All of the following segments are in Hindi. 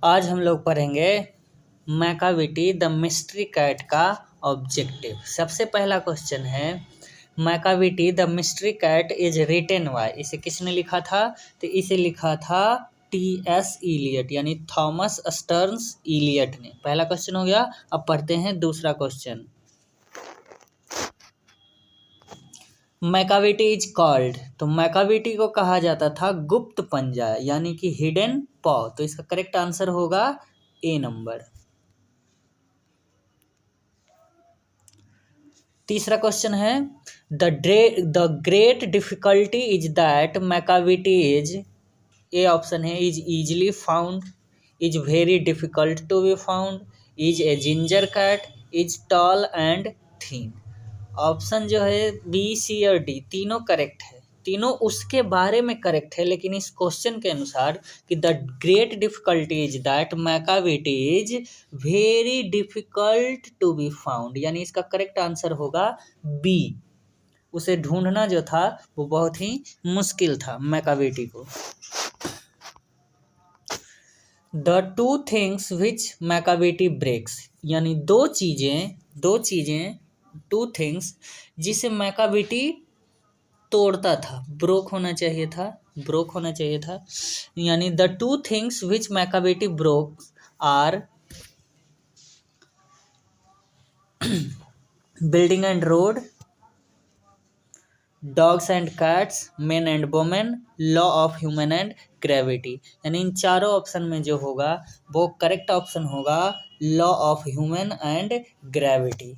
आज हम लोग पढ़ेंगे मैकाविटी द मिस्ट्री कैट का ऑब्जेक्टिव। सबसे पहला क्वेश्चन है Macavity the mystery cat is written by, इसे किसने लिखा था? तो इसे लिखा था टी.एस. इलियट यानी थॉमस स्टर्न्स इलियट ने। पहला क्वेश्चन हो गया। अब पढ़ते हैं दूसरा क्वेश्चन। मैकाविटी इज कॉल्ड, तो मैकाविटी को कहा जाता था गुप्त पंजा यानी कि हिडन पॉ। तो इसका करेक्ट आंसर होगा ए नंबर। तीसरा क्वेश्चन है the great difficulty is that Macavity is, A option है is easily found, is very difficult to be found, is a ginger cat, is tall and thin. Option जो है बी, सी और डी तीनों करेक्ट है, तीनों उसके बारे में करेक्ट है, लेकिन इस क्वेश्चन के अनुसार कि the great difficulty is that Macavity is very difficult to be found, यानी इसका करेक्ट आंसर होगा बी। उसे ढूंढना जो था वो बहुत ही मुश्किल था मैकाविटी को। The two things which Macavity breaks, यानी दो चीजें टू थिंग्स जिसे मैकाविटी तोड़ता था, ब्रोक होना चाहिए था, यानी the two things which Macavity broke are building and road, dogs and cats, men and women, law of human and gravity. यानी इन चारों ऑप्शन में जो होगा वो करेक्ट ऑप्शन होगा law of human and gravity,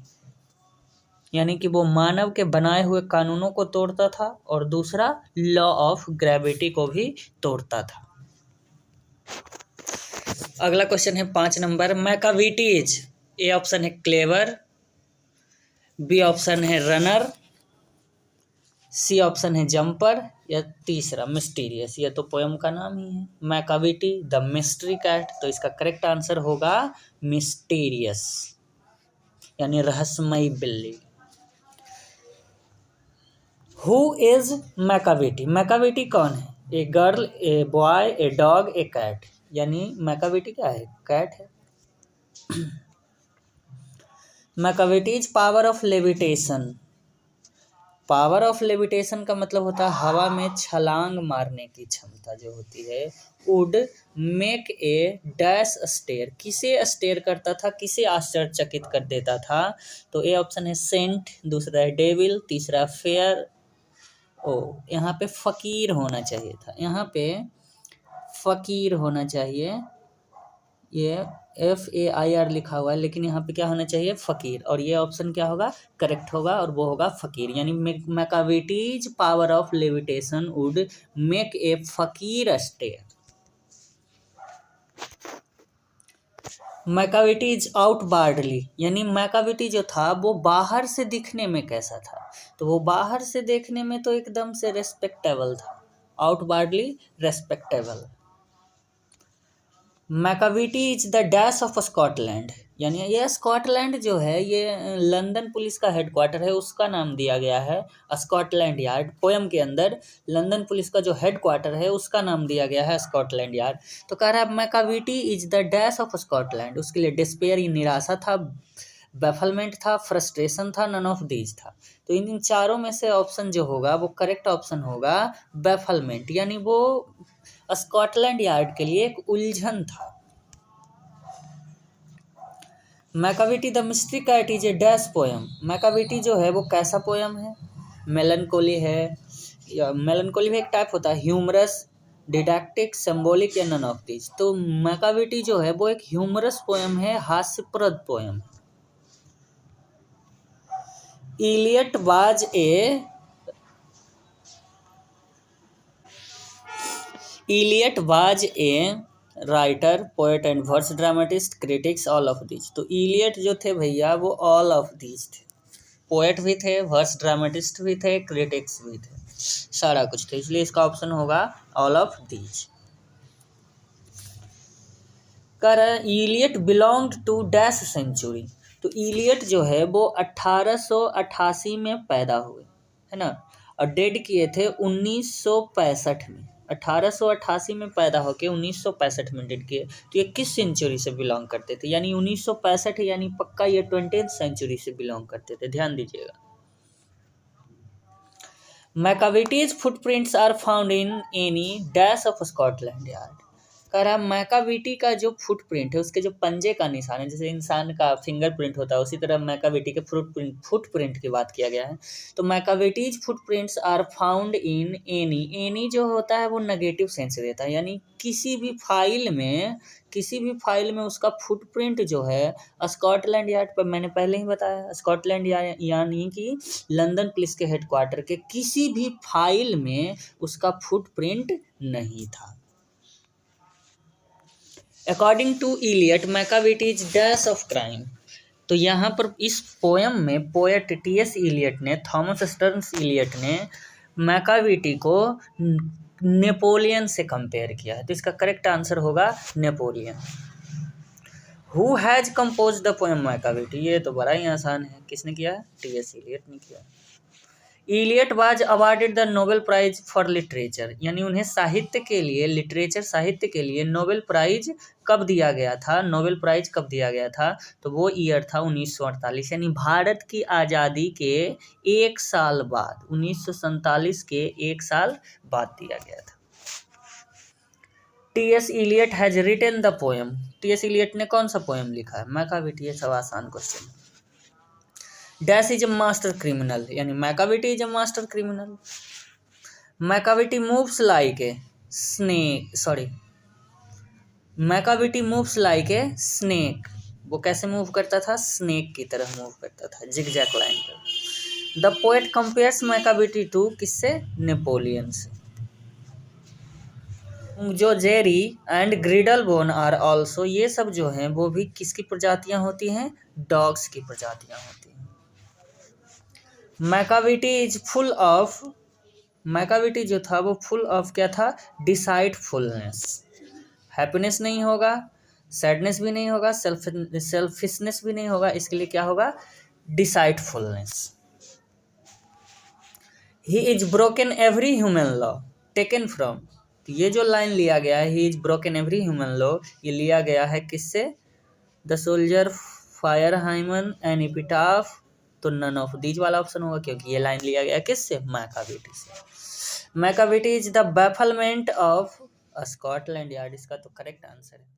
यानी कि वो मानव के बनाए हुए कानूनों को तोड़ता था और दूसरा लॉ ऑफ ग्रेविटी को भी तोड़ता था। अगला क्वेश्चन है 5 number. Macavity is, A option है क्लेवर, बी ऑप्शन है रनर, सी ऑप्शन है जंपर, या तीसरा मिस्टीरियस। यह तो पोयम का नाम ही है मैकाविटी द मिस्ट्री कैट, तो इसका करेक्ट आंसर होगा मिस्टीरियस यानी रहस्यमयी बिल्ली। हु इज मैकाविटी, मैकाविटी कौन है? A girl, a boy, a dog, a cat. यानी मैकाविटी क्या है? कैट है। Macavity is power of levitation. Power of levitation का मतलब होता है हवा में छलांग मारने की क्षमता जो होती है। Would make a dash stair, किसे स्टेयर करता था, किसे आश्चर्यचकित कर देता था? तो ए ऑप्शन है सेंट, दूसरा है डेविल, तीसरा फेयर। यहाँ पे फकीर होना चाहिए था, यहाँ पे फकीर होना चाहिए। ये FAIR लिखा हुआ है, लेकिन यहाँ पे क्या होना चाहिए? फकीर। और ये ऑप्शन क्या होगा? करेक्ट होगा, और वो होगा फकीर। यानी Macavity's power of levitation would make a fakir stare. Macavity is आउटवार्डली, यानी मैकाविटी जो था वो बाहर से दिखने में कैसा था? तो वो बाहर से देखने में तो एकदम से रेस्पेक्टेबल था, outwardly respectable. Macavity is the dash of Scotland, यानी ये स्कॉटलैंड जो है ये लंदन पुलिस का हेडक्वार्टर है, उसका नाम दिया गया है स्कॉटलैंड यार्ड। पोयम के अंदर लंदन पुलिस का जो हेडक्वार्टर है उसका नाम दिया गया है स्कॉटलैंड यार्ड। तो कह रहा है Macavity is the dash of Scotland, उसके लिए डिस्पेयर ये निराशा था, बैफलमेंट था, फ्रस्ट्रेशन था, नन ऑफ दीज था। तो इन चारों में से ऑप्शन जो होगा वो करेक्ट ऑप्शन होगा बैफलमेंट, यानी वो स्कॉटलैंड यार्ड के लिए एक उलझन था। Macavity the mystery cat is a dash poem, Macavity जो है वो कैसा पोयम है? मेलनकोली है, या मेलनकोली भी एक टाइप होता है, ह्यूमरस, डिडैक्टिक, सिंबॉलिक, या नन ऑफ दीज। तो मैकाविटी जो है वो एक ह्यूमरस पोयम है, हास्यप्रद पोयम है। Eliot was a writer, poet and verse dramatist, critics, all of these. तो इलियट जो थे भैया वो ऑल ऑफ दीज थे, पोएट भी थे, वर्स ड्रामेटिस्ट भी थे, क्रिटिक्स भी थे, सारा कुछ थे, इसलिए इसका ऑप्शन होगा ऑल ऑफ दीज। कर Eliot belonged to dash century, तो इलियट जो है वो 1888 में पैदा हुए, है ना, और डेड किए थे 1965 में। 1888 में पैदा होके 1965 में डेड किए। तो ये किस सेंचुरी से बिलोंग करते थे? यानी 1965, यानी पक्का ये 20th सेंचुरी से बिलोंग करते थे, ध्यान दीजिएगा। Macavity's footprints are found in any dash of Scotland Yard. कह रहा मैकाविटी का जो फुटप्रिंट है, उसके जो पंजे का निशान है, जैसे इंसान का फिंगरप्रिंट होता है, उसी तरह मैकाविटी के फुटप्रिंट की बात किया गया है। तो Macavity's footprints are found in any जो होता है वो नेगेटिव सेंस देता है, यानी किसी भी फाइल में उसका फुटप्रिंट जो है स्कॉटलैंड यार्ड पर, मैंने पहले ही बताया, स्कॉटलैंड यानी कि लंदन पुलिस के हेडक्वार्टर के किसी भी फाइल में उसका फुटप्रिंट नहीं था। According to Eliot Macavity is dash of crime. तो यहाँ पर इस पोयम में पोएट टी.एस. इलियट ने, थॉमस स्टर्न्स इलियट ने मैकाविटी को नेपोलियन से कंपेयर किया है। तो इसका करेक्ट आंसर होगा Napoleon. Who has compose the poem Macavity? ये तो बड़ा ही आसान है, किसने किया है? टी.एस. इलियट ने किया। Eliot was awarded the Nobel prize for literature, यानी उन्हें साहित्य के लिए नोबेल प्राइज कब दिया गया था? नोबेल प्राइज कब दिया गया था? तो वो ईयर था 1948, यानी भारत की आज़ादी के एक साल बाद, 1947 के एक साल बाद दिया गया था। T.S.. Eliot has written the poem. T S. Eliot ने कौन सा पोएम लिखा है? मैकाविटी। ये सब आसान question. Dash is a master criminal, यानी Macavity is a master criminal. Macavity moves like a Macavity moves like a snake. वो कैसे मूव करता था? स्नेक की तरह मूव करता था, जिगजैग लाइन पर। The poet compares Macavity to किससे? नेपोलियन से। जो Jerry and Griddlebone are also, ये सब जो हैं वो भी किसकी प्रजातियां होती हैं? डॉग्स की प्रजातियां होती हैं। मैकाविटी जो था वो फुल ऑफ क्या था? डिसाइडफुलनेस। हैप्पीनेस नहीं होगा, सैडनेस भी नहीं होगा, सेल्फिशनेस भी नहीं होगा, इसके लिए क्या होगा? Deceitfulness. He is broken every human law taken from. तो ये जो लाइन लिया गया है, he is broken every human law, ये लिया गया है किससे? The soldier, fire hymn, an epitaph. तो नन ऑफ दीज वाला ऑप्शन होगा, क्योंकि ये लाइन लिया गया किससे? मैकाविटी से। Macavity is the bafflement of Scotland Yard, इसका तो करेक्ट आंसर है।